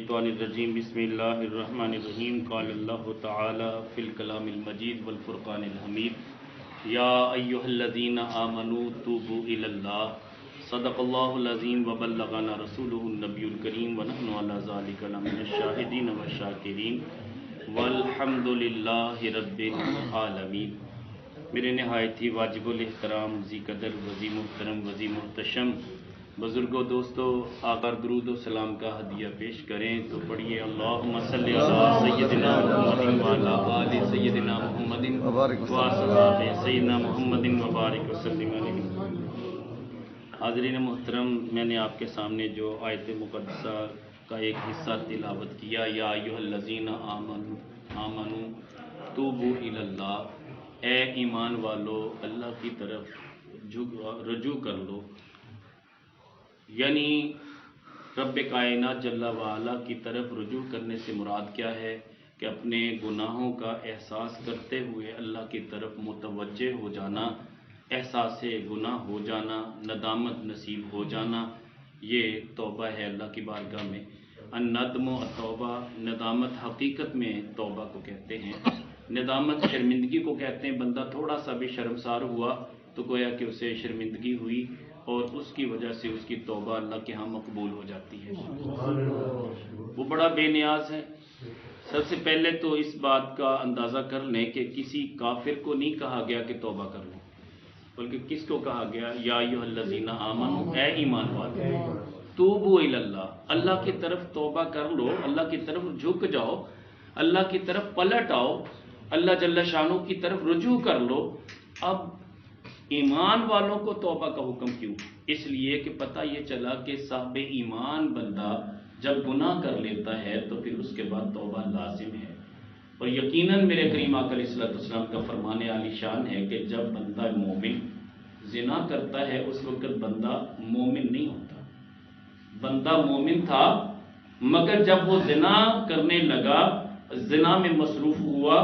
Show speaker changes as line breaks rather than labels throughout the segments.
الشیطان الرجیم بسم اللہ الرحمن الرحیم قال اللہ تعالی فی الکلام المجید والفرقان الحمید یا ایہا الذین آمنوا توبوا الی اللہ صدق اللہ العظیم وبلغنا رسولہ النبی الکریم ونحن علی ذلک لمن الشاہدین والشاکرین والحمد للہ رب العالمین۔ میرے نہایت ہی واجب الاحترام ذی قدر وذی محترم وذی محتشم بزرگوں دوستو، آقا درود و سلام کا ہدیہ پیش کریں تو پڑھیے اللہم صلی علی سیدنا محمد وعلی آل سیدنا محمد وصحاب سیدنا محمد وبارک وسلم علیہ۔ حاضرین محترم، میں نے آپ کے سامنے جو آیت مقدسہ کا ایک حصہ تلاوت کیا، یا ایھا الذین آمنوا توبوا الی اللہ، اے ایمان والو اللہ کی طرف رجوع کر لو، یعنی رب کائنات جل وعلا کی طرف رجوع کرنے سے مراد کیا ہے کہ اپنے گناہوں کا احساس کرتے ہوئے اللہ کی طرف متوجہ ہو جانا، احساس گناہ ہو جانا، ندامت نصیب ہو جانا، یہ توبہ ہے اللہ کی بارگاہ میں۔ الندم التوبہ، ندامت حقیقت میں توبہ کو کہتے ہیں، ندامت شرمندگی کو کہتے ہیں۔ بندہ تھوڑا سا بھی شرمسار ہوا تو گویا کہ اسے شرمندگی ہوئی اور اس کی وجہ سے اس کی توبہ اللہ کے ہاں مقبول ہو جاتی ہے۔ وہ بڑا بے نیاز ہے۔ سب سے پہلے تو اس بات کا اندازہ کر لیں کہ کسی کافر کو نہیں کہا گیا کہ توبہ کر لیں، بلکہ کس کو کہا گیا؟ یا ایھا الذین آمنوا، اے ایمان والو، توبوا الی اللہ، اللہ کی طرف توبہ کر لو، اللہ کی طرف جھک جاؤ، اللہ کی طرف پلٹ آؤ، اللہ جل شانہ کی طرف رجوع کر لو۔ اب ایمان والوں کو توبہ کا حکم کیوں؟ اس لیے کہ پتہ یہ چلا کہ صاحب ایمان بندہ جب گناہ کر لیتا ہے تو پھر اس کے بعد توبہ لازم ہے، اور یقیناً میرے کریم آقا علیہ الصلوۃ والسلام کا فرمان عالی شان ہے کہ جب بندہ مومن زنا کرتا ہے اس وقت بندہ مومن نہیں ہوتا۔ بندہ مومن تھا مگر جب وہ زنا کرنے لگا، زنا میں مصروف ہوا،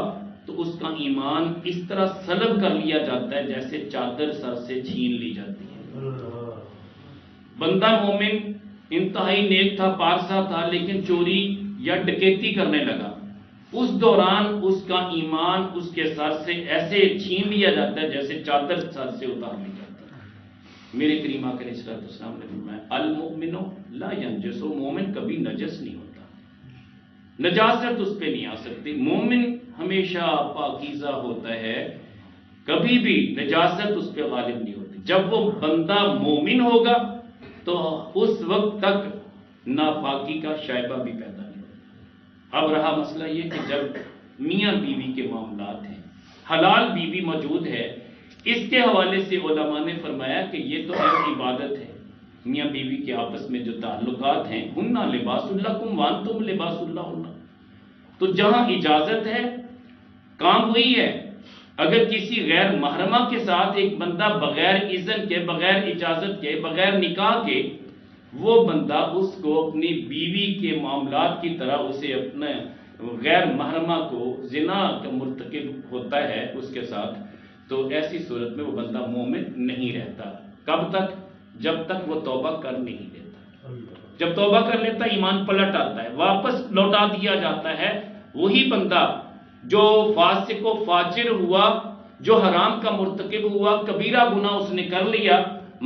تو اس کا ایمان اس طرح سلب کر لیا جاتا ہے جیسے چادر سر سے چھین لی جاتی ہے۔ بندہ مومن انتہائی نیک تھا، پارسا تھا، لیکن چوری یا ڈکیتی کرنے لگا، اس دوران اس کا ایمان اس کے سر سے ایسے چھین لیا جاتا ہے جیسے چادر سر سے اتار لی جاتی ہے۔ میرے کریم آقا علیہ السلام نے فرمایا المؤمن لا ینجس، مومن کبھی نجس نہیں ہوتا، نجاست اس پہ نہیں آ سکتی۔ مومن ہمیشہ پاکیزہ ہوتا ہے، کبھی بھی نجاست اس پہ غالب نہیں ہوتی۔ جب وہ بندہ مومن ہوگا تو اس وقت تک ناپاکی کا شائبہ بھی پیدا نہیں ہوگا۔ اب رہا مسئلہ یہ کہ جب میاں بیوی کے معاملات ہیں، حلال بیوی موجود ہے، اس کے حوالے سے علماء نے فرمایا کہ یہ تو ایک عبادت ہے۔ میاں بیوی کے آپس میں جو تعلقات ہیں، ہن لباس لکم وانتم لباس لہن، تو جہاں اجازت ہے کام وہی ہے۔ اگر کسی غیر محرمہ کے ساتھ ایک بندہ بغیر اذن کے، بغیر اجازت کے، بغیر نکاح کے، وہ بندہ اس کو اپنی بیوی کے معاملات کی طرح اسے اپنے غیر محرمہ کو زنا کا مرتکب ہوتا ہے اس کے ساتھ، تو ایسی صورت میں وہ بندہ مومن نہیں رہتا۔ کب تک؟ جب تک وہ توبہ کر نہیں لیتا۔ جب توبہ کر لیتا ایمان پلٹ آتا ہے، واپس لوٹا دیا جاتا ہے۔ وہی بندہ جو فاسق و فاجر ہوا، جو حرام کا مرتکب ہوا، کبیرہ گناہ اس نے کر لیا،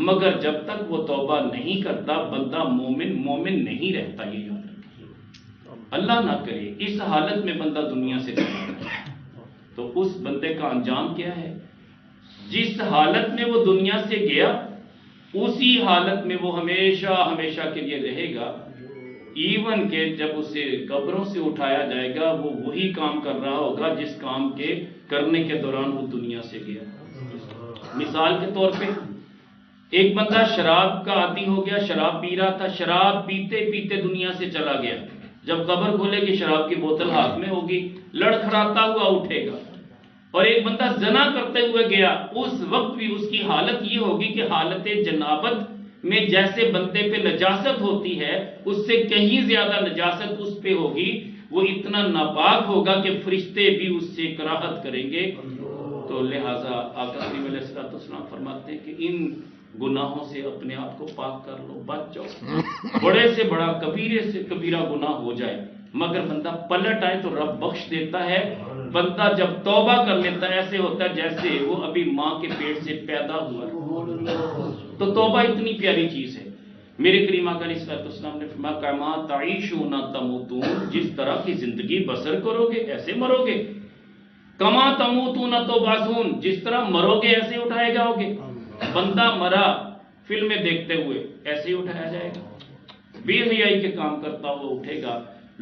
مگر جب تک وہ توبہ نہیں کرتا بندہ مومن نہیں رہتا۔ یہ یاد رکھیے، اللہ نہ کرے اس حالت میں بندہ دنیا سے چلا جائے تو اس بندے کا انجام کیا ہے؟ جس حالت میں وہ دنیا سے گیا اسی حالت میں وہ ہمیشہ کے لیے رہے گا، ایون کہ جب اسے قبروں سے اٹھایا جائے گا وہ وہی کام کر رہا ہوگا جس کام کے کرنے کے دوران وہ دنیا سے گیا۔ مثال کے طور پہ ایک بندہ شراب کا عادی ہو گیا، شراب پی رہا تھا، شراب پیتے پیتے دنیا سے چلا گیا، جب قبر کھولے گی شراب کی بوتل ہاتھ میں ہوگی، لڑکھڑاتا ہوا اٹھے گا۔ اور ایک بندہ زنا کرتے ہوئے گیا، اس وقت بھی اس کی حالت یہ ہوگی کہ حالت جنابت میں جیسے بندے پہ نجاست ہوتی ہے اس سے کہیں زیادہ نجاست اس پہ ہوگی، وہ اتنا ناپاک ہوگا کہ فرشتے بھی اس سے کراہت کریں گے۔ تو لہٰذا آقا علیہ السلام فرماتے ہیں کہ ان گناہوں سے اپنے آپ کو پاک کر لو، بچ جاؤ۔ بڑے سے بڑا کبیرے سے کبیرہ گناہ ہو جائے مگر بندہ پلٹ آئے تو رب بخش دیتا ہے۔ بندہ جب توبہ کر لیتا ہے ایسے ہوتا ہے جیسے وہ ابھی ماں کے پیٹ سے پیدا ہوا ہے۔ تو توبہ اتنی پیاری چیز ہے۔ میرے کریم آقا علیہ السلام نے فرمایا کما تعیشون تموتون، جس طرح کی زندگی بسر کرو گے ایسے مرو گے۔ کما تموتون تبعثون، جس طرح مرو گے ایسے اٹھائے جاؤ گے۔ بندہ مرا فلمیں دیکھتے ہوئے ایسے ہی اٹھایا جائے گا، بے حیائی کے کام کرتا ہوا اٹھے گا،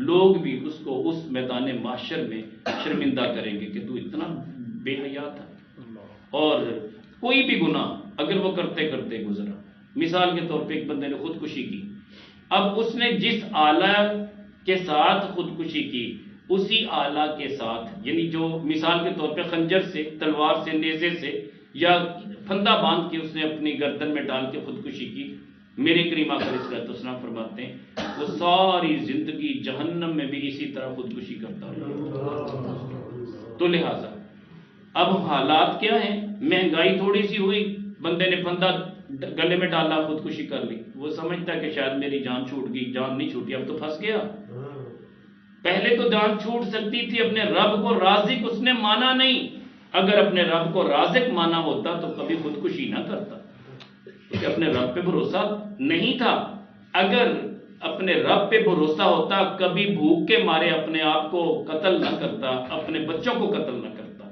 لوگ بھی اس کو اس میدان محشر میں شرمندہ کریں گے کہ تو اتنا بے حیا تھا۔ اور کوئی بھی گناہ اگر وہ کرتے کرتے گزرا، مثال کے طور پہ ایک بندے نے خودکشی کی، اب اس نے جس آلہ کے ساتھ خودکشی کی اسی آلہ کے ساتھ، یعنی جو مثال کے طور پہ خنجر سے، تلوار سے، نیزے سے یا پھندا باندھ کے اس نے اپنی گردن میں ڈال کے خودکشی کی، میرے کریم آقا علیہ السلام فرماتے ہیں وہ ساری زندگی جہنم میں بھی اسی طرح خودکشی کرتا رہا۔ تو لہٰذا اب حالات کیا ہیں؟ مہنگائی تھوڑی سی ہوئی، بندے نے پھندا گلے میں ڈالا، خودکشی کر لی، وہ سمجھتا ہے کہ شاید میری جان چھوٹ گئی، جان نہیں چھوٹی، اب تو پھنس گیا۔ پہلے تو جان چھوٹ سکتی تھی، اپنے رب کو رازق اس نے مانا نہیں۔ اگر اپنے رب کو رازق مانا ہوتا تو کبھی خودکشی نہ کرتا، کیونکہ اپنے رب پہ بھروسہ نہیں تھا۔ اگر اپنے رب پہ بھروسہ ہوتا کبھی بھوک کے مارے اپنے آپ کو قتل نہ کرتا، اپنے بچوں کو قتل نہ کرتا۔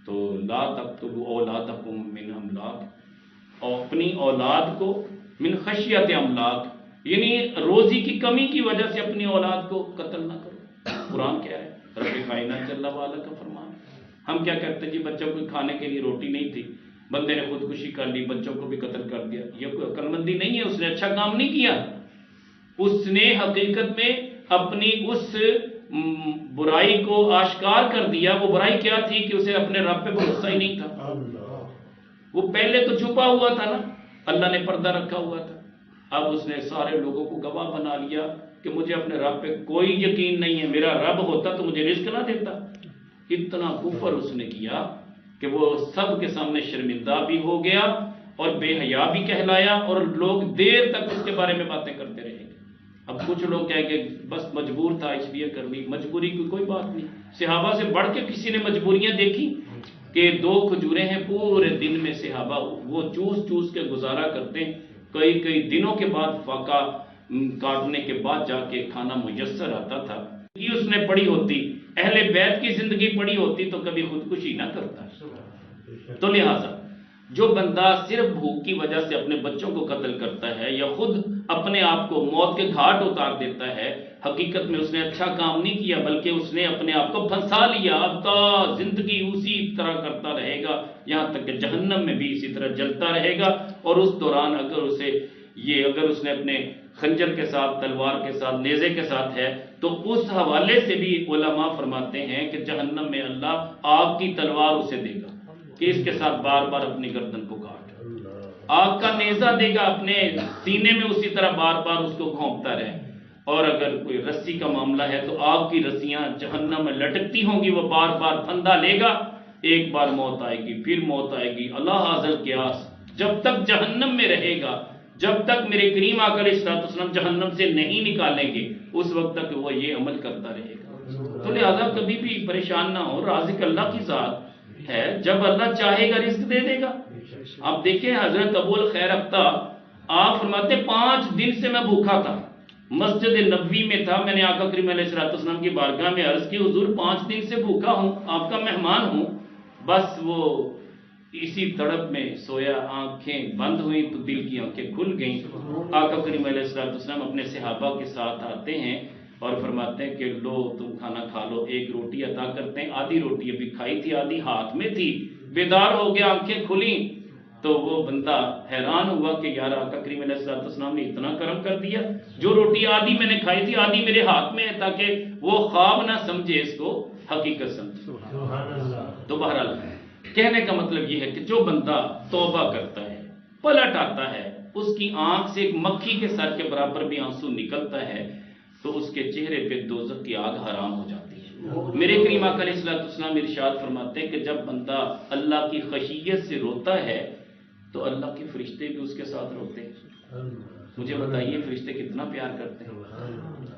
تو لا تقتلوا اولادکم من املاق، اور اپنی اولاد کو من خشیت املاق، یعنی روزی کی کمی کی وجہ سے اپنی اولاد کو قتل نہ کرو۔ قرآن کیا ہے؟ رب کائنات جل وعلا کا فرمان۔ ہم کیا کرتے جی بچوں کو کھانے کے لیے روٹی نہیں تھی، بندے نے خودکشی کر لی، بچوں کو بھی قتل کر دیا، یہ کوئی عقل مندی نہیں ہے، اس نے اچھا کام نہیں کیا۔ اس نے حقیقت میں اپنی اس برائی کو آشکار کر دیا۔ وہ برائی کیا تھی کہ اسے اپنے رب پہ بھروسہ ہی نہیں تھا۔ وہ پہلے تو چھپا ہوا تھا نا، اللہ نے پردہ رکھا ہوا تھا، اب اس نے سارے لوگوں کو گواہ بنا لیا کہ مجھے اپنے رب پہ کوئی یقین نہیں ہے، میرا رب ہوتا تو مجھے رزق نہ دیتا۔ اتنا کفر اس نے کیا کہ وہ سب کے سامنے شرمندہ بھی ہو گیا اور بے حیا بھی کہلایا، اور لوگ دیر تک اس کے بارے میں باتیں کرتے رہے۔ اب کچھ لوگ کہیں کہ بس مجبور تھا اس لیے کر لی، مجبوری کی کوئی بات نہیں۔ صحابہ سے بڑھ کے کسی نے مجبوریاں دیکھی کہ 2 کھجوریں ہیں، پورے دن میں صحابہ وہ چوس چوس کے گزارا کرتے ہیں، کئی دنوں کے بعد فاقہ کاٹنے کے بعد جا کے کھانا میسر آتا تھا۔ یہ اس نے پڑھی ہوتی، اہل بیت کی زندگی پڑھی ہوتی تو کبھی خودکشی نہ کرتا۔ تو لہٰذا جو بندہ صرف بھوک کی وجہ سے اپنے بچوں کو قتل کرتا ہے یا خود اپنے آپ کو موت کے گھاٹ اتار دیتا ہے، حقیقت میں اس نے اچھا کام نہیں کیا بلکہ اس نے اپنے آپ کو پھنسا لیا۔ اب تا زندگی اسی طرح کرتا رہے گا یہاں تک کہ جہنم میں بھی اسی طرح جلتا رہے گا۔ اور اس دوران اگر اس نے اپنے خنجر کے ساتھ، تلوار کے ساتھ، نیزے کے ساتھ ہے تو اس حوالے سے بھی علماء فرماتے ہیں کہ جہنم میں اللہ آگ کی تلوار اسے دے گا کہ اس کے ساتھ بار بار اپنی گردن کو کاٹ، آگ کا نیزہ دے گا اپنے سینے میں، اسی طرح بار بار اس کو گھونپتا رہے۔ اور اگر کوئی رسی کا معاملہ ہے تو آگ کی رسیاں جہنم میں لٹکتی ہوں گی، وہ بار بار پھندا لے گا، ایک بار موت آئے گی، پھر موت آئے گی، اللہ حاضر قیاس، جب تک جہنم میں رہے گا، جب تک میرے کریم آقا علیہ السلام جہنم سے نہیں نکالیں گے اس وقت تک وہ یہ عمل کرتا رہے گا۔ تو لہذا کبھی بھی پریشان نہ ہو، رازق اللہ کی ذات ہے، جب اللہ چاہے گا رزق دے دے گا۔ آپ دیکھیں حضرت ابو الخیر اختہ، آپ فرماتے 5 دن سے میں بھوکا تھا، مسجد نبوی میں تھا، میں نے آقا کریم علیہ السلام کی بارگاہ میں عرض کی حضور 5 دن سے بھوکا ہوں، آپ کا مہمان ہوں۔ بس وہ اسی تڑپ میں سویا، آنکھیں بند ہوئیں تو دل کی آنکھیں کھل گئیں۔ آقا کریم علیہ السلام اپنے صحابہ کے ساتھ آتے ہیں اور فرماتے ہیں کہ لو تم کھانا کھا لو، 1 روٹی عطا کرتے ہیں، آدھی روٹی ابھی کھائی تھی، آدھی ہاتھ میں تھی، بیدار ہو گیا، آنکھیں کھلیں تو وہ بندہ حیران ہوا کہ یار آقا کریم علیہ السلام نے اتنا کرم کر دیا، جو روٹی آدھی میں نے کھائی تھی آدھی میرے ہاتھ میں ہے، تاکہ وہ خواب نہ سمجھے، اس کو حقیقت سمجھے۔ تو بہرحال کہنے کا مطلب یہ ہے کہ جو بندہ توبہ کرتا ہے، پلٹ آتا ہے، اس کی آنکھ سے ایک مکھی کے سر کے برابر بھی آنسو نکلتا ہے تو اس کے چہرے پہ دوزخ کی آگ حرام ہو جاتی ہے۔ میرے کریم آقا علیہ السلام ارشاد فرماتے ہیں کہ جب بندہ اللہ کی خشیت سے روتا ہے تو اللہ کے فرشتے بھی اس کے ساتھ روتے ہیں. مجھے بتائیے فرشتے کتنا پیار کرتے ہیں.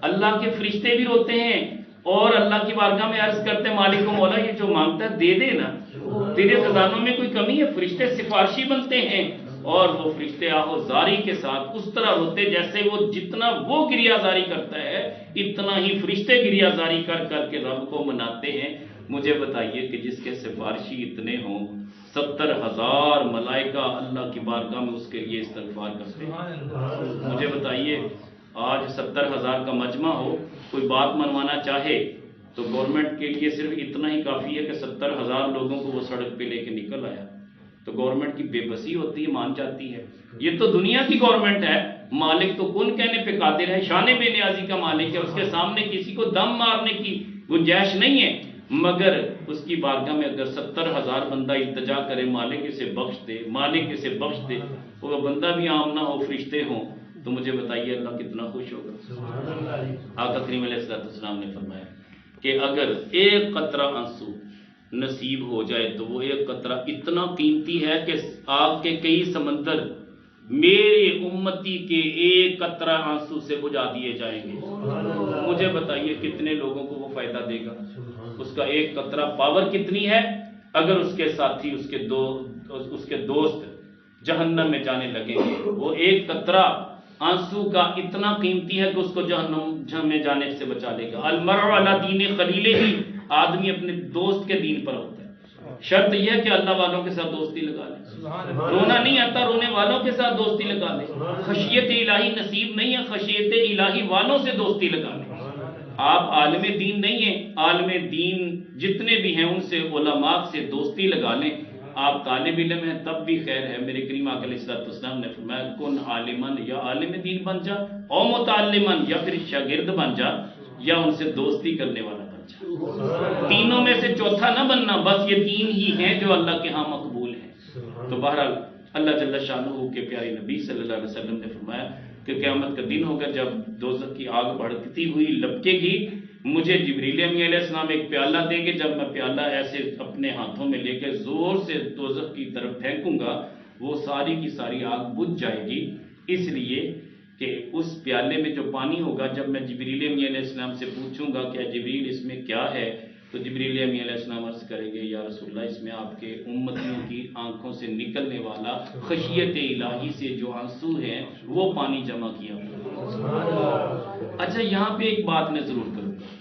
اللہ کے فرشتے بھی روتے ہیں اور اللہ کی بارگاہ میں عرض کرتے ہیں مالک و مولا یہ جو مانگتا ہے دے دے نا, تیرے خزانوں میں کوئی کمی ہے. فرشتے سفارشی بنتے ہیں اور وہ فرشتے آہوزاری کے ساتھ اس طرح روتے جیسے وہ جتنا وہ گریہ زاری کرتا ہے اتنا ہی فرشتے گریہ زاری کر کر کے رب کو مناتے ہیں. مجھے بتائیے کہ جس کے سفارشی اتنے ہوں 70,000 ملائکہ اللہ کی بارگاہ میں اس کے لیے استغفار کرتے ہیں. مجھے بتائیے آج 70,000 کا مجمع ہو, کوئی بات منوانا چاہے تو گورنمنٹ کے لیے صرف اتنا ہی کافی ہے کہ 70,000 لوگوں کو وہ سڑک پہ لے کے نکل آیا, تو گورنمنٹ کی بے بسی ہوتی ہے, مان جاتی ہے. یہ تو دنیا کی گورنمنٹ ہے, مالک تو کن کہنے پہ قادر ہے, شان بے نیازی کا مالک ہے, اس کے سامنے کسی کو دم مارنے کی گنجائش نہیں ہے. مگر اس کی بارگاہ میں اگر 70,000 بندہ التجا کرے مالک اسے بخش دے, مالک اسے بخش دے, وہ بندہ بھی عام نہ ہو فرشتے ہوں, تو مجھے بتائیے اللہ کتنا خوش ہوگا. آقا کریم علیہ السلام نے فرمایا کہ اگر ایک قطرہ آنسو نصیب ہو جائے تو وہ ایک قطرہ اتنا قیمتی ہے کہ آگ کے کئی سمندر میرے امتی کے ایک قطرہ آنسو سے بجھا دیے جائیں گے. مجھے بتائیے کتنے لوگوں کو وہ فائدہ دے گا. اس کا ایک قطرہ پاور کتنی ہے. اگر اس کے ساتھی اس کے دوست جہنم میں جانے لگیں گے, وہ ایک قطرہ آنسو کا اتنا قیمتی ہے کہ اس کو جہنم میں جانے سے بچا لے گا. المرء علی دین خلیلہ ہی, آدمی اپنے دوست کے دین پر ہوتا ہے. شرط یہ ہے کہ اللہ والوں کے ساتھ دوستی لگا لے. رونا نہیں آتا, رونے والوں کے ساتھ دوستی لگا لے. خشیت الہی نصیب نہیں ہے, خشیت الہی والوں سے دوستی لگا لے. آپ عالم دین نہیں ہیں, عالم دین جتنے بھی ہیں ان سے علماء سے دوستی لگا لیں. آپ طالب علم ہیں تب بھی خیر ہے. میرے کریم آقا علیہ السلام نے فرمایا کن عالمن, یا عالم دین بن جا, او متعلمن, یا پھر شاگرد بن جا, یا ان سے دوستی کرنے والا بن جا. تینوں میں سے چوتھا نہ بننا. بس یہ تین ہی ہیں جو اللہ کے ہاں مقبول ہیں. تو بہرحال اللہ جل شانہ کے پیارے نبی صلی اللہ علیہ وسلم نے فرمایا کہ قیامت کا دن ہوگا جب دوزخ کی آگ بھڑکتی ہوئی لپکے گی, مجھے جبریل امین علیہ السلام ایک پیالہ دیں گے. جب میں پیالہ ایسے اپنے ہاتھوں میں لے کے زور سے دوزخ کی طرف پھینکوں گا, وہ ساری کی ساری آگ بجھ جائے گی. اس لیے کہ اس پیالے میں جو پانی ہوگا, جب میں جبریل امین علیہ السلام سے پوچھوں گا کہ جبریل اس میں کیا ہے, تو جبریل امین علیہ السلام عرض کریں گے یا رسول اللہ اس میں آپ کے امتیوں کی آنکھوں سے نکلنے والا خشیت الہی سے جو آنسو ہیں وہ پانی جمع کیا. اچھا یہاں پہ ایک بات میں ضرور کروں گا.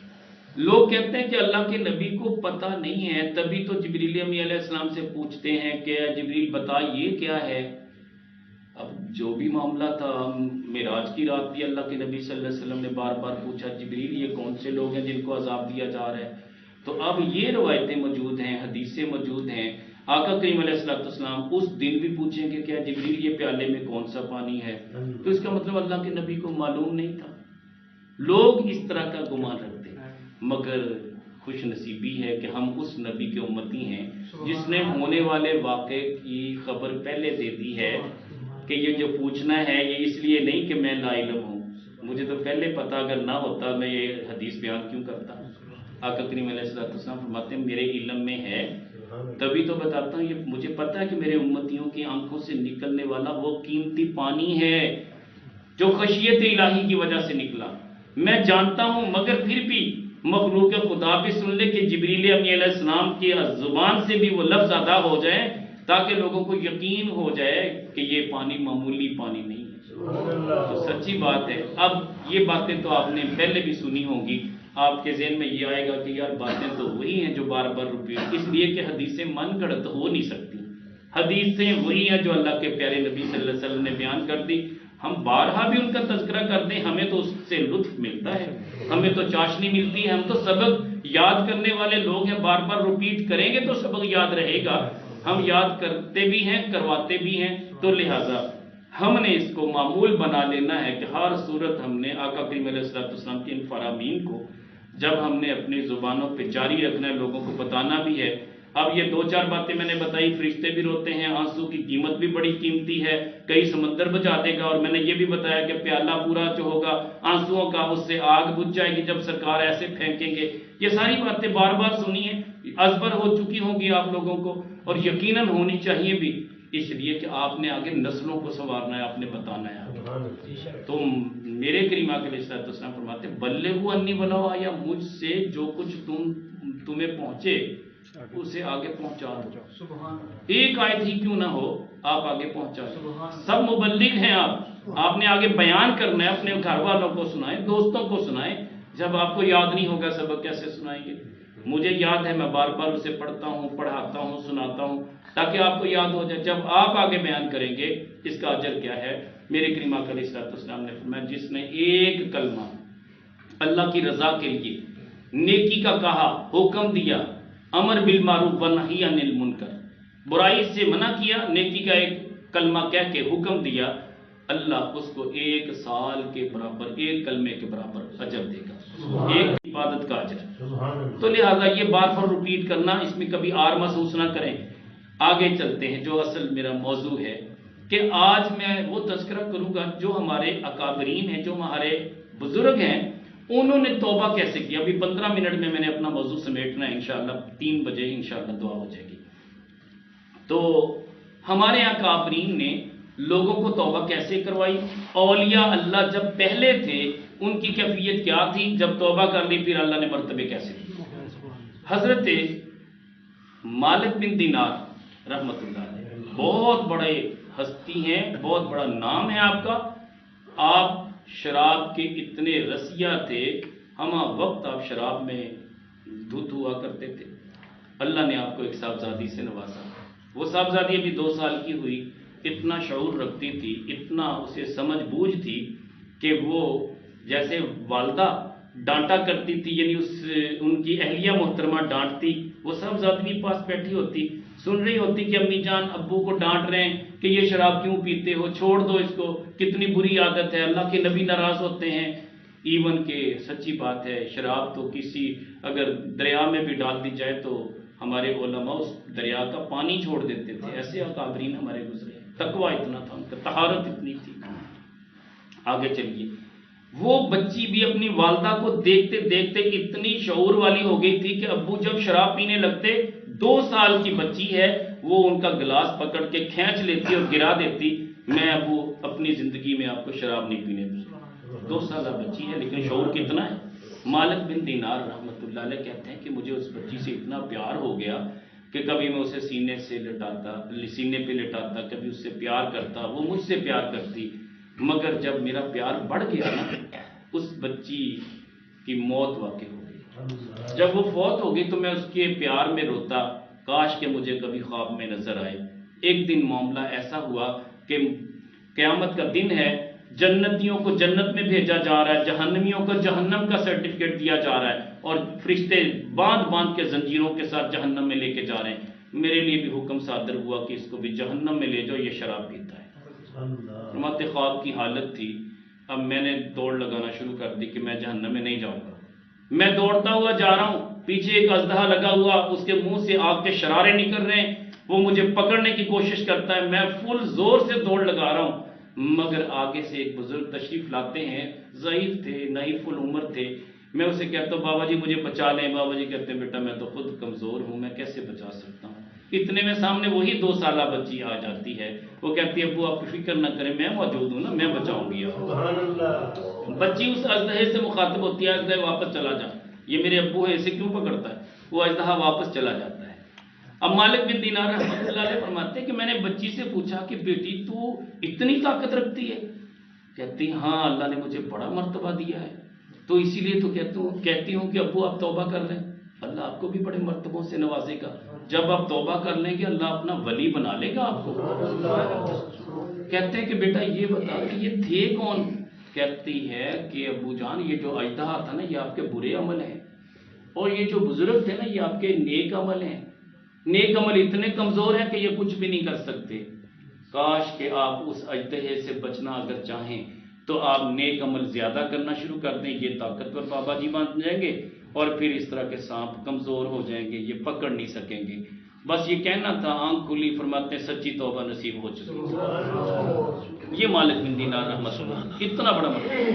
لوگ کہتے ہیں کہ اللہ کے نبی کو پتہ نہیں ہے, تبھی تو جبریل امین علیہ السلام سے پوچھتے ہیں کہ جبریل بتا یہ کیا ہے. اب جو بھی معاملہ تھا معراج کی رات بھی اللہ کے نبی صلی اللہ علیہ وسلم نے بار بار پوچھا جبریل یہ کون سے لوگ ہیں جن کو عذاب دیا جا رہا ہے. تو اب یہ روایتیں موجود ہیں, حدیثیں موجود ہیں. آقا کریم علیہ السلام اس دن بھی پوچھیں گے کیا جبریل یہ پیالے میں کون سا پانی ہے, تو اس کا مطلب اللہ کے نبی کو معلوم نہیں تھا. لوگ اس طرح کا گمان رکھتے ہیں, مگر خوش نصیبی ہے کہ ہم اس نبی کے امتی ہیں جس نے ہونے والے واقعے کی خبر پہلے دے دی ہے کہ یہ جو پوچھنا ہے یہ اس لیے نہیں کہ میں لا علم ہوں, مجھے تو پہلے پتا, اگر نہ ہوتا میں یہ حدیث بیان کیوں کرتا. آقا کریم علیہ السلام فرماتے ہیں میرے علم میں ہے تبھی تو بتاتا ہوں. یہ مجھے پتا ہے کہ میرے امتیوں کی آنکھوں سے نکلنے والا وہ قیمتی پانی ہے جو خشیت الہی کی وجہ سے نکلا. میں جانتا ہوں, مگر پھر بھی مخلوق خدا بھی سن لے کہ جبریل امین علیہ السلام کی زبان سے بھی وہ لفظ ادا ہو جائے تاکہ لوگوں کو یقین ہو جائے کہ یہ پانی معمولی پانی نہیں ہے. تو سچی بات ہے. اب یہ باتیں تو آپ نے پہلے بھی سنی ہوں گی, آپ کے ذہن میں یہ آئے گا کہ یار باتیں تو وہی ہیں جو بار بار رپیٹ, اس لیے کہ حدیثیں من گھڑت ہو نہیں سکتی. حدیثیں وہی ہیں جو اللہ کے پیارے نبی صلی اللہ علیہ وسلم نے بیان کر دی. ہم بارہا بھی ان کا تذکرہ کرتے ہیں, ہمیں تو اس سے لطف ملتا ہے, ہمیں تو چاشنی ملتی ہے. ہم تو سبق یاد کرنے والے لوگ ہیں, بار بار رپیٹ کریں گے تو سبق یاد رہے گا. ہم یاد کرتے بھی ہیں, کرواتے بھی ہیں, تو لہٰذا ہم نے اس کو معمول بنا لینا ہے کہ ہر صورت ہم نے آقا کریم علیہ السلام کے ان فرامین کو جب ہم نے اپنی زبانوں پہ جاری رکھنا ہے, لوگوں کو بتانا بھی ہے. اب یہ 2-4 باتیں میں نے بتائی, فرشتے بھی روتے ہیں, آنسو کی قیمت بھی بڑی قیمتی ہے, کئی سمندر بچا دے گا. اور میں نے یہ بھی بتایا کہ پیالہ پورا جو ہوگا آنسوؤں کا, اس سے آگ بجھ جائے گی جب سرکار ایسے پھینکیں گے. یہ ساری باتیں بار بار سنی ہیں, ازبر ہو چکی ہوں گی آپ لوگوں کو, اور یقیناً ہونی چاہیے بھی. اس لیے کہ آپ نے آگے نسلوں کو سنوارنا ہے، آپ نے بتانا ہے آگے۔ تو میرے کریم آقا علیہ السلام فرماتے بلغوا انی ولو آیا، مجھ سے جو کچھ تمہیں پہنچے اسے آگے پہنچا دو۔ ایک آیت ہی کیوں نہ ہو آپ آگے پہنچا دو، سب مبلغ ہیں آپ نے آگے بیان کرنا ہے، اپنے گھر والوں کو سنائیں، دوستوں کو سنائیں۔ جب آپ کو یاد نہیں ہوگا سبق کیسے سنائیں گے؟ مجھے یاد ہے، میں بار بار اسے پڑھتا ہوں، پڑھاتا ہوں، سناتا ہوں تاکہ آپ کو یاد ہو جائے۔ جب آپ آگے بیان کریں گے اس کا اجر کیا ہے؟ میرے کریم آقا علیہ السلام نے فرمایا جس نے ایک کلمہ اللہ کی رضا کے لیے نیکی کا کہا، حکم دیا، امر بالمعروف ونہی عن المنکر، برائی سے منع کیا، نیکی کا ایک کلمہ کہہ کے حکم دیا، اللہ اس کو 1 سال کے برابر، ایک کلمے کے برابر اجر دے گا، ایک عبادت کا اجر۔ تو لہٰذا یہ بار بار ریپیٹ کرنا، اس میں کبھی آر محسوس نہ کریں۔ آگے چلتے ہیں، جو اصل میرا موضوع ہے کہ آج میں وہ تذکرہ کروں گا جو ہمارے اکابرین ہیں، جو ہمارے بزرگ ہیں، انہوں نے توبہ کیسے کیا۔ ابھی 15 منٹ میں نے اپنا موضوع سمیٹنا ہے، انشاءاللہ 3 بجے انشاءاللہ دعا ہو جائے گی۔ تو ہمارے اکابرین نے لوگوں کو توبہ کیسے کروائی، اولیاء اللہ جب پہلے تھے ان کی کیفیت کیا تھی، جب توبہ کر لی پھر اللہ نے مرتبے کیسے دی۔ حضرت مالک بن دینار رحمت اللہ علیہ بہت بڑے ہستی ہیں، بہت بڑا نام ہے آپ کا۔ آپ شراب کے اتنے رسیہ تھے، ہمہ وقت آپ شراب میں دھت ہوا کرتے تھے۔ اللہ نے آپ کو ایک صاحبزادی سے نوازا، وہ صاحبزادی ابھی 2 سال کی ہوئی، اتنا شعور رکھتی تھی، اتنا اسے سمجھ بوجھ تھی کہ وہ جیسے والدہ ڈانٹا کرتی تھی، یعنی ان کی اہلیہ محترمہ ڈانٹتی، وہ صاحبزادی پاس بیٹھی ہوتی، سن رہی ہوتی کہ امی جان ابو کو ڈانٹ رہے ہیں کہ یہ شراب کیوں پیتے ہو، چھوڑ دو اس کو، کتنی بری عادت ہے، اللہ کے نبی ناراض ہوتے ہیں۔ ایون کہ سچی بات ہے، شراب تو کسی اگر دریا میں بھی ڈال دی جائے تو ہمارے علماء اس دریا کا پانی چھوڑ دیتے تھے، ایسے اکابرین ہمارے گزرے۔ تقویٰ اتنا تھا ان کا، طہارت اتنی تھی۔ آگے چلیے، وہ بچی بھی اپنی والدہ کو دیکھتے دیکھتے اتنی شعور والی ہو گئی تھی کہ ابو جب شراب پینے لگتے، 2 سال کی بچی ہے، وہ ان کا گلاس پکڑ کے کھینچ لیتی اور گرا دیتی، میں ابو اپنی زندگی میں آپ کو شراب نہیں پینے دوں۔ 2 سالہ بچی ہے لیکن شعور کتنا ہے۔ مالک بن دینار رحمت اللہ علیہ کہتے ہیں کہ مجھے اس بچی سے اتنا پیار ہو گیا کہ کبھی میں اسے سینے پہ لٹاتا، کبھی اس سے پیار کرتا، وہ مجھ سے پیار کرتی، مگر جب میرا پیار بڑھ گیا نا، اس بچی کی موت واقع ہو گئی۔ جب وہ فوت ہو گئی تو میں اس کے پیار میں روتا، کاش کہ مجھے کبھی خواب میں نظر آئے۔ ایک دن معاملہ ایسا ہوا کہ قیامت کا دن ہے، جنتیوں کو جنت میں بھیجا جا رہا ہے، جہنمیوں کو جہنم کا سرٹیفکیٹ دیا جا رہا ہے، اور فرشتے باندھ باندھ کے زنجیروں کے ساتھ جہنم میں لے کے جا رہے ہیں۔ میرے لیے بھی حکم صادر ہوا کہ اس کو بھی جہنم میں لے جاؤ، یہ شراب پیتا ہے۔ فرماتے خواب کی حالت تھی، اب میں نے دوڑ لگانا شروع کر دی کہ میں جہنم میں نہیں جاؤں گا۔ میں دوڑتا ہوا جا رہا ہوں، پیچھے ایک اژدہا لگا ہوا، اس کے منہ سے آگ کے شرارے نکل رہے ہیں، وہ مجھے پکڑنے کی کوشش کرتا ہے، میں فل زور سے دوڑ لگا رہا ہوں، مگر آگے سے ایک بزرگ تشریف لاتے ہیں، ضعیف تھے، نحیف العمر تھے۔ میں اسے کہتا ہوں بابا جی مجھے بچا لیں، بابا جی کہتے ہیں بیٹا میں تو خود کمزور ہوں، میں کیسے بچا سکتا ہوں۔ اتنے میں سامنے وہی 2 سالہ بچی آ جاتی ہے، وہ کہتی ہے ابو آپ فکر نہ کریں، میں موجود ہوں نا، میں بچاؤں گی آپ کو۔ بچی اس اژدہے سے مخاطب ہوتی ہے، اژدہے واپس چلا جا، یہ میرے ابو ہے، اسے کیوں پکڑتا ہے؟ وہ اژدہا واپس چلا جاتا ہے۔ اب مالک بن دینار رحمۃ اللہ علیہ فرماتے ہیں کہ میں نے بچی سے پوچھا کہ بیٹی تو اتنی طاقت رکھتی ہے؟ کہتی ہاں اللہ نے مجھے بڑا مرتبہ دیا ہے، تو اسی لیے تو کہتی ہوں کہ ابو آپ توبہ کر لیں، اللہ آپ کو بھی بڑے مرتبوں سے نوازے گا، جب آپ توبہ کر لیں گے اللہ اپنا ولی بنا لے گا آپ کو۔ کہتے ہیں کہ بیٹا یہ بتا کہ یہ تھے کون؟ کہتی ہے کہ ابو جان یہ جو اژدہا تھا نا یہ آپ کے برے عمل ہیں، اور یہ جو بزرگ تھے نا یہ آپ کے نیک عمل ہیں۔ نیک عمل اتنے کمزور ہیں کہ یہ کچھ بھی نہیں کر سکتے۔ کاش کہ آپ اس اژدہے سے بچنا اگر چاہیں تو آپ نیک عمل زیادہ کرنا شروع کر دیں، یہ طاقتور بابا جی بن جائیں گے، اور پھر اس طرح کے سانپ کمزور ہو جائیں گے، یہ پکڑ نہیں سکیں گے۔ بس یہ کہنا تھا، آنکھ کھلی، فرماتے ہیں سچی توبہ نصیب ہو چکی۔ یہ مالک بن دینار رحمۃ اللہ اتنا بڑا مرتبہ۔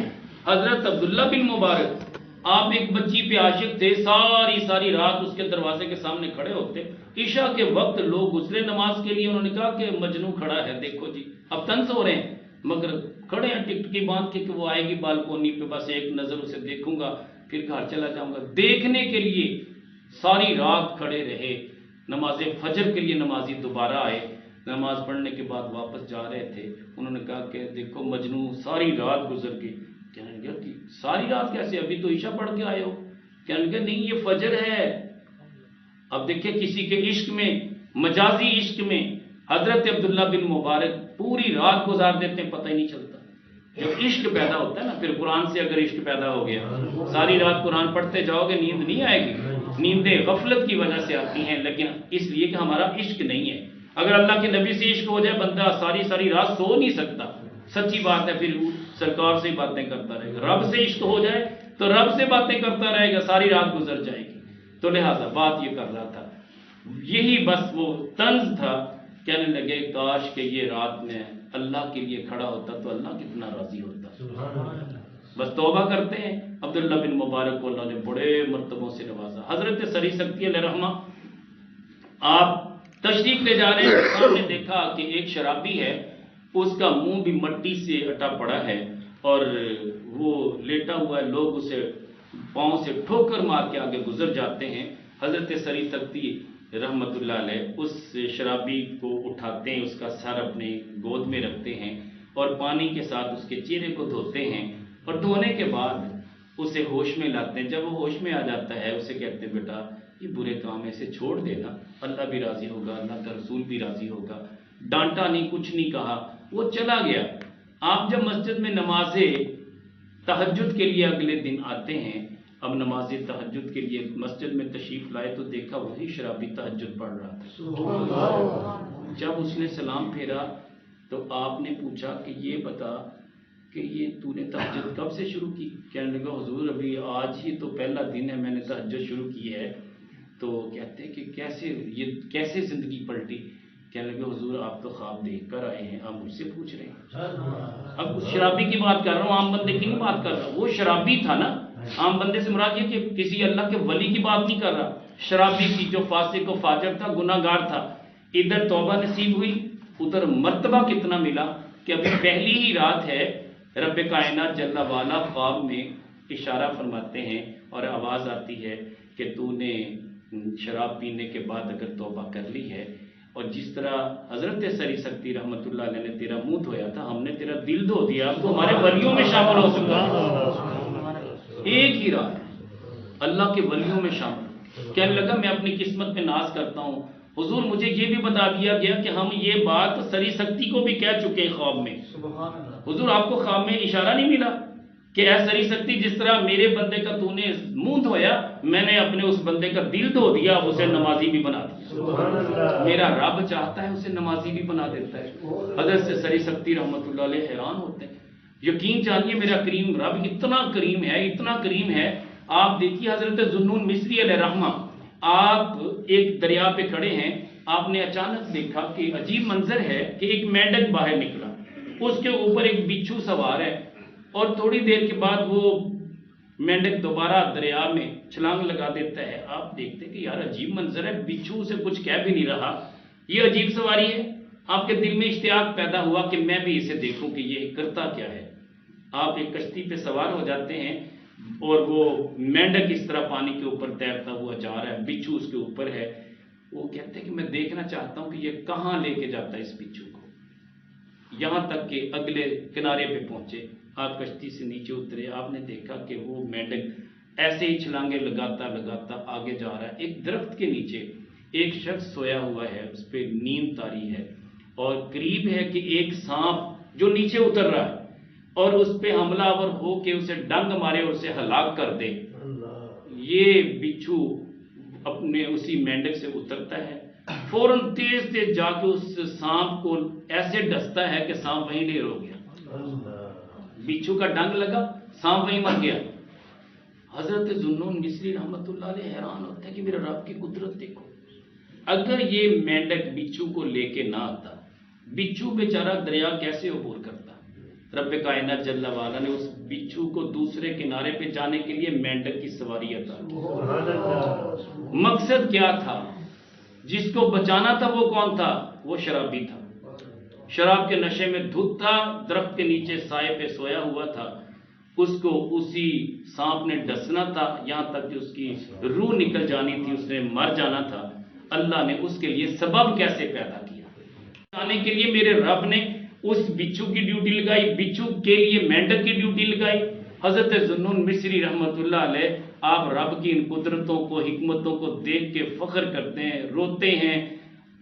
حضرت عبداللہ بن مبارک آپ ایک بچی پہ عاشق تھے، ساری رات اس کے دروازے کے سامنے کھڑے ہوتے، عشاء کے وقت لوگ غسل نماز کے لیے، انہوں نے کہا کہ مجنوں کھڑا ہے، دیکھو جی اب طنز ہو رہے ہیں، مگر کھڑے ہیں ٹکٹکی باندھ کے کہ وہ آئے گی بالکونی پہ، بس ایک نظر اسے دیکھوں گا پھر گھر چلا جاؤں گا۔ دیکھنے کے لیے ساری رات کھڑے رہے، نماز فجر کے لیے نمازی دوبارہ آئے، نماز پڑھنے کے بعد واپس جا رہے تھے، انہوں نے کہا کہ دیکھو مجنوں ساری رات گزر گئی۔ کہنے لگا کہ ساری رات کیسے، ابھی تو عشاء پڑھ کے آئے ہو؟ کہنے لگا نہیں یہ فجر ہے۔ اب دیکھیں کسی کے عشق میں، مجازی عشق میں حضرت عبداللہ بن مبارک پوری رات گزار دیتے ہیں، پتہ ہی نہیں چلتا۔ جب عشق پیدا ہوتا ہے نا، پھر قرآن سے اگر عشق پیدا ہو گیا، ساری رات قرآن پڑھتے جاؤ گے نیند نہیں آئے گی، نیندیں غفلت کی وجہ سے آتی ہیں، لیکن اس لیے کہ ہمارا عشق نہیں ہے۔ اگر اللہ کے نبی سے عشق ہو جائے بندہ ساری رات سو نہیں سکتا، سچی بات ہے، پھر سرکار سے ہی باتیں کرتا رہے گا۔ رب سے عشق ہو جائے تو رب سے باتیں کرتا رہے گا، ساری رات گزر جائے گی۔ تو لہٰذا بات یہ کر رہا تھا، یہی بس وہ طنز تھا، کہنے لگے کاش کہ یہ رات میں اللہ کے لیے کھڑا ہوتا تو اللہ کتنا راضی ہوتا۔ بس توبہ کرتے ہیں۔ عبداللہ بن مبارک کو اللہ نے بڑے مرتبوں سے نوازا۔ حضرت سری سکتی علیہ رحمہ آپ تشریف لے جا رہے ہیں، سامنے دیکھا کہ ایک شرابی ہے، اس کا منہ بھی مٹی سے اٹا پڑا ہے اور وہ لیٹا ہوا ہے، لوگ اسے پاؤں سے ٹھوکر مار کے آگے گزر جاتے ہیں۔ حضرت سری سکتی رحمت اللہ علیہ اس شرابی کو اٹھاتے ہیں، اس کا سر اپنے گود میں رکھتے ہیں اور پانی کے ساتھ اس کے چہرے کو دھوتے ہیں، اور دھونے کے بعد اسے ہوش میں لاتے ہیں۔ جب وہ ہوش میں آ جاتا ہے اسے کہتے ہیں بیٹا یہ برے کام ہے، اسے چھوڑ دینا، اللہ بھی راضی ہوگا، اللہ کا رسول بھی راضی ہوگا۔ ڈانٹا نہیں، کچھ نہیں کہا، وہ چلا گیا۔ آپ جب مسجد میں نماز تہجد کے لیے اگلے دن آتے ہیں، اب نماز تہجد کے لیے مسجد میں تشریف لائے تو دیکھا وہی شرابی تہجد پڑھ رہا تھا۔ جب اس نے سلام پھیرا تو آپ نے پوچھا کہ یہ بتا کہ یہ تو نے تہجد کب سے شروع کی؟ کہنے لگا حضور ابھی آج ہی تو پہلا دن ہے میں نے تہجد شروع کی ہے۔ تو کہتے ہیں کہ کیسے زندگی پلٹی؟ کہنے لگے حضور آپ تو خواب دیکھ کر آئے ہیں، آپ مجھ سے پوچھ رہے ہیں؟ اب اس شرابی کی بات کر رہا ہوں، عام بندے کی نہیں بات کر رہا۔ وہ شرابی تھا نا، عام بندے سے مراد یہ کہ کسی اللہ کے ولی کی بات نہیں کر رہا، شرابی کی جو فاسق و فاجر تھا، گناہ گار تھا۔ ادھر توبہ نصیب ہوئی، ادھر مرتبہ کتنا ملا کہ ابھی پہلی ہی رات ہے، رب کائنات جل والا خواب میں اشارہ فرماتے ہیں اور آواز آتی ہے کہ تو نے شراب پینے کے بعد اگر توبہ کر لی ہے، اور جس طرح حضرت سری سکتی رحمت اللہ علیہ نے تیرا منہ دھویا تھا، ہم نے تیرا دل دھو دیا، اب تو ہمارے ولیوں میں شامل ہو سکتا ہے۔ ایک ہی رات اللہ کے ولیوں میں شامل۔ کہنے لگا میں اپنی قسمت میں ناز کرتا ہوں، حضور مجھے یہ بھی بتا دیا گیا کہ ہم یہ بات سری سکتی کو بھی کہہ چکے ہیں خواب میں۔ حضور آپ کو خواب میں اشارہ نہیں ملا کہ اے سری سکتی جس طرح میرے بندے کا تو نے منہ دھویا، میں نے اپنے اس بندے کا دل دھو دیا، اسے نمازی بھی بنا دیا۔ میرا رب چاہتا ہے اسے نمازی بھی بنا دیتا ہے۔ حضرت سے سری سکتی رحمت اللہ علیہ حیران ہوتے ہیں، یقین جانیے میرا کریم رب اتنا کریم ہے، اتنا کریم ہے۔ آپ دیکھیے حضرت ذوالنون مصری علیہ رحمہ، آپ ایک دریا پہ کھڑے ہیں، آپ نے اچانک دیکھا کہ عجیب منظر ہے کہ ایک مینڈک باہر نکلا، اس کے اوپر ایک بچھو سوار ہے، اور تھوڑی دیر کے بعد وہ مینڈک دوبارہ دریا میں چھلانگ لگا دیتا ہے۔ آپ دیکھتے کہ یار عجیب منظر ہے، بچھو سے کچھ کہہ بھی نہیں رہا، یہ عجیب سواری ہے۔ آپ کے دل میں اشتیاق پیدا ہوا کہ میں بھی اسے دیکھوں کہ یہ کرتا کیا ہے۔ آپ ایک کشتی پہ سوار ہو جاتے ہیں اور وہ مینڈک اس طرح پانی کے اوپر تیرتا ہوا جا رہا ہے، بچھو اس کے اوپر ہے۔ وہ کہتے ہیں کہ میں دیکھنا چاہتا ہوں کہ یہ کہاں لے کے جاتا ہے اس بچھو کو، یہاں تک کہ اگلے کنارے پہ پہنچے۔ آپ کشتی سے نیچے اترے، آپ نے دیکھا کہ وہ مینڈک ایسے ہی چھلانگے لگاتا لگاتا آگے جا رہا ہے۔ ایک درخت کے نیچے ایک شخص سویا ہوا ہے، اس پہ نیند طاری ہے، اور قریب ہے کہ ایک سانپ جو نیچے اتر رہا ہے اور اس پہ حملہ آور ہو کے اسے ڈنگ مارے اور اسے ہلاک کر دے۔ یہ بچھو اپنے اسی مینڈک سے اترتا ہے، فوراً تیز تیز جا کے اس سانپ کو ایسے ڈستا ہے کہ سانپ وہیں ڈھیر ہو گیا۔ بچھو کا ڈنگ لگا، سانپ وہیں مر گیا۔ حضرت ذوالنون مصری رحمت اللہ علیہ حیران ہوتا ہے کہ میرے رب کی قدرت دیکھو، اگر یہ مینڈک بچھو کو لے کے نہ آتا، بچھو بیچارہ دریا کیسے عبور کرتا؟ رب کائنات جل وعلا نے اس بچھو کو دوسرے کنارے پہ جانے کے لیے مینڈک کی سواری عطا کی۔ مقصد کیا تھا؟ جس کو بچانا تھا وہ کون تھا؟ وہ شرابی تھا، شراب کے نشے میں دھت تھا، درخت کے نیچے سائے پہ سویا ہوا تھا، اس کو اسی سانپ نے ڈسنا تھا، یہاں تک کہ اس کی روح نکل جانی تھی، اس نے مر جانا تھا۔ اللہ نے اس کے لیے سبب کیسے پیدا کیا؟ آنے کے لیے میرے رب نے اس بچھو کی ڈیوٹی لگائی، بچھو کے لیے مینڈک کی ڈیوٹی لگائی۔ حضرت ذوالنون مصری رحمت اللہ علیہ، آپ رب کی ان قدرتوں کو، حکمتوں کو دیکھ کے فخر کرتے ہیں، روتے ہیں،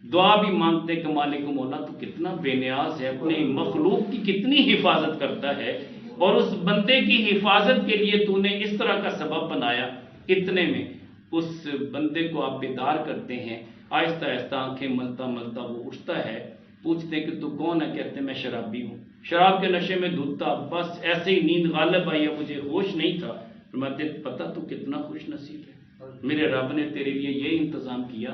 دعا بھی مانگتے ہیں کہ مالک مولا تو کتنا بے نیاز ہے، اپنے مخلوق کی کتنی حفاظت کرتا ہے، اور اس بندے کی حفاظت کے لیے تو نے اس طرح کا سبب بنایا۔ اتنے میں اس بندے کو آپ بیدار کرتے ہیں، آہستہ آہستہ آنکھیں ملتا ملتا وہ اٹھتا ہے، پوچھتے ہیں کہ تو کون ہے؟ کہتے ہیں میں شرابی ہوں، شراب کے نشے میں دھتا، بس ایسے ہی نیند غالب آئی، مجھے ہوش نہیں تھا۔ فرماتے پتہ تو کتنا خوش نصیب ہے، میرے رب نے تیرے لیے یہ انتظام کیا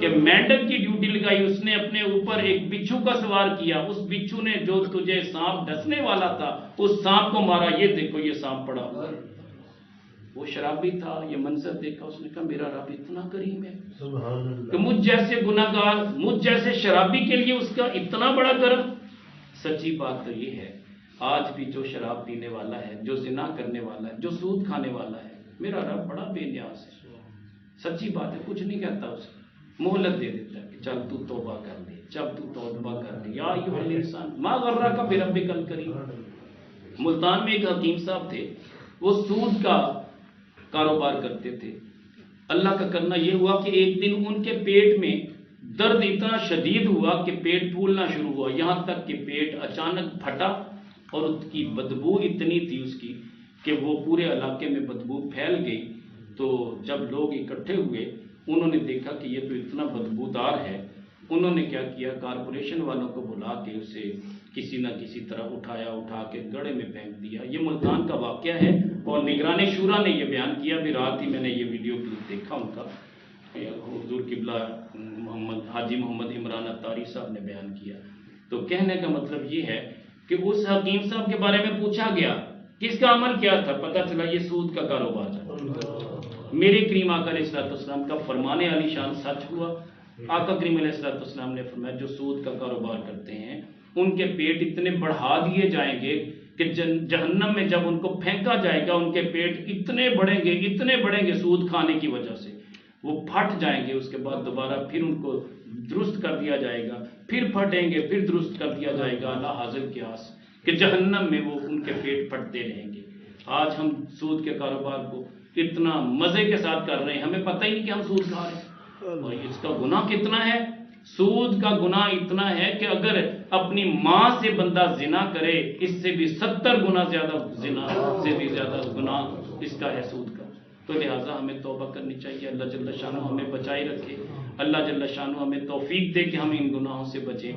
کہ مینڈک کی ڈیوٹی لگائی، اس نے اپنے اوپر ایک بچھو کا سوار کیا، اس بچھو نے جو تجھے سانپ ڈسنے والا تھا اس سانپ کو مارا، یہ دیکھو یہ سانپ پڑا ہوا ہے۔ وہ شرابی تھا، یہ منظر دیکھا، اس نے کہا میرا رب اتنا کریم ہے کہ مجھ جیسے گناہگار، مجھ جیسے شرابی کے لیے اس کا اتنا بڑا کرم۔ سچی بات تو یہ ہے، آج بھی جو شراب پینے والا ہے، جو زنا کرنے والا ہے، جو سود کھانے والا ہے، میرا رب بڑا بے نیاز ہے۔ سچی بات ہے، کچھ نہیں کہتا اسے، مہلت دے دیتا ہے کہ چل تو توبہ کر لے، جب تو توبہ کر لے، یا ایھا الانسان ما غرک بربک الکریم۔ ملتان میں ایک حکیم صاحب تھے، وہ سود کا کاروبار کرتے تھے۔ اللہ کا کرنا یہ ہوا کہ ایک دن ان کے پیٹ میں درد اتنا شدید ہوا کہ پیٹ پھولنا شروع ہوا، یہاں تک کہ پیٹ اچانک پھٹا، اور اس کی بدبو اتنی تھی اس کی کہ وہ پورے علاقے میں بدبو پھیل گئی۔ تو جب لوگ اکٹھے ہوئے، انہوں نے دیکھا کہ یہ تو اتنا بدبودار ہے، انہوں نے کیا کیا، کارپوریشن والوں کو بلا کے اسے کسی نہ کسی طرح اٹھا کے گڑھے میں پھینک دیا۔ یہ ملتان کا واقعہ ہے، اور نگران شورا نے یہ بیان کیا، بھی رات ہی میں نے یہ ویڈیو کلپ دیکھا ان کا، حضور قبلہ حاجی محمد عمران اتاری صاحب نے بیان کیا۔ تو کہنے کا مطلب یہ ہے کہ اس حکیم صاحب کے بارے میں پوچھا گیا کس کا عمل کیا تھا، پتہ چلا یہ سود کا کاروبار تھا۔ میرے کریم آقا علیہ السلام کا فرمان علی شان سچ ہوا۔ آقا کریم علیہ السلام نے فرمایا جو سود کا کاروبار کرتے ہیں ان کے پیٹ اتنے بڑھا دیے جائیں گے کہ جہنم میں جب ان کو پھینکا جائے گا ان کے پیٹ اتنے بڑھیں گے سود کھانے کی وجہ سے، وہ پھٹ جائیں گے، اس کے بعد دوبارہ پھر ان کو درست کر دیا جائے گا، پھر پھٹیں گے، پھر درست کر دیا جائے گا، اللہ حاضر قیاس کہ جہنم میں وہ ان کے پیٹ پھٹتے رہیں گے۔ آج ہم سود کے کاروبار کو اتنا مزے کے ساتھ کر رہے ہیں، ہمیں پتہ ہی نہیں کہ ہم سود کھا رہے ہیں، اور اس کا گناہ کتنا ہے۔ سود کا گناہ اتنا ہے کہ اگر اپنی ماں سے بندہ زنا کرے، اس سے بھی 70 گنا زیادہ زنا سے بھی زیادہ گناہ اس کا ہے سود کا۔ تو لہٰذا ہمیں توبہ کرنی چاہیے، اللہ جل شانہ ہمیں بچائے رکھے، اللہ جل شانہ ہمیں توفیق دے کہ ہم ان گناہوں سے بچیں۔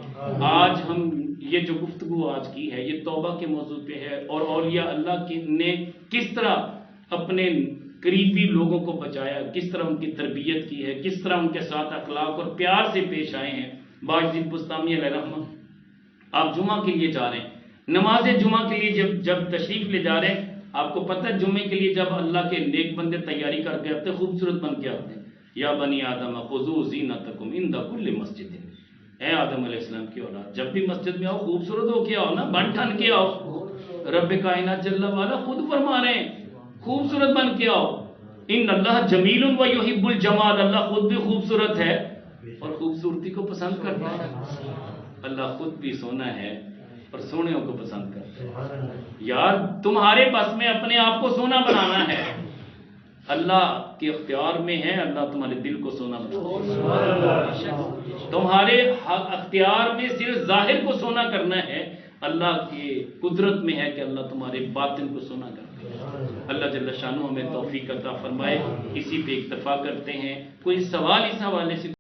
آج ہم یہ جو گفتگو آج کی ہے یہ توبہ کے موضوع پہ ہے، اور اولیاء اللہ نے کس طرح اپنے قریبی لوگوں کو بچایا، کس طرح ان کی تربیت کی ہے، کس طرح ان کے ساتھ اخلاق اور پیار سے پیش آئے ہیں۔ باجدین بستامی علیہ رحمہ، آپ جمعہ کے لیے جا رہے ہیں، نماز جمعہ کے لیے جب تشریف لے جا رہے ہیں، آپ کو پتہ ہے جمعے کے لیے جب اللہ کے نیک بندے تیاری کر کے آتے ہیں، خوبصورت بن کے آتے ہیں، یا بنی آدم خذوا زینتکم عند کل مسجد، اے آدم علیہ السلام کی اولاد جب بھی مسجد میں آؤ خوبصورت ہو کے آؤ نا، بن ٹھن کے آؤ۔ رب کائنات جل وعلا خود فرما رہے ہیں خوبصورت بن کے آؤ، ان اللہ جمیل و یحب الجمال، اللہ خود بھی خوبصورت ہے اور خوبصورتی کو پسند کرتا ہے، اللہ خود بھی سونا ہے اور سونےوں کو پسند کرتا ہے۔ یار تمہارے بس میں اپنے آپ کو سونا بنانا ہے، اللہ کے اختیار میں ہے، اللہ تمہارے دل کو سونا بنانا ہے، تمہارے اختیار میں صرف ظاہر کو سونا کرنا ہے، اللہ کی قدرت میں ہے کہ اللہ تمہارے باطن کو سونا کرتا ہے۔ اللہ جل شانہ ہمیں توفیق عطا فرمائے۔ اسی پہ اکتفا کرتے ہیں، کوئی سوال اس حوالے سے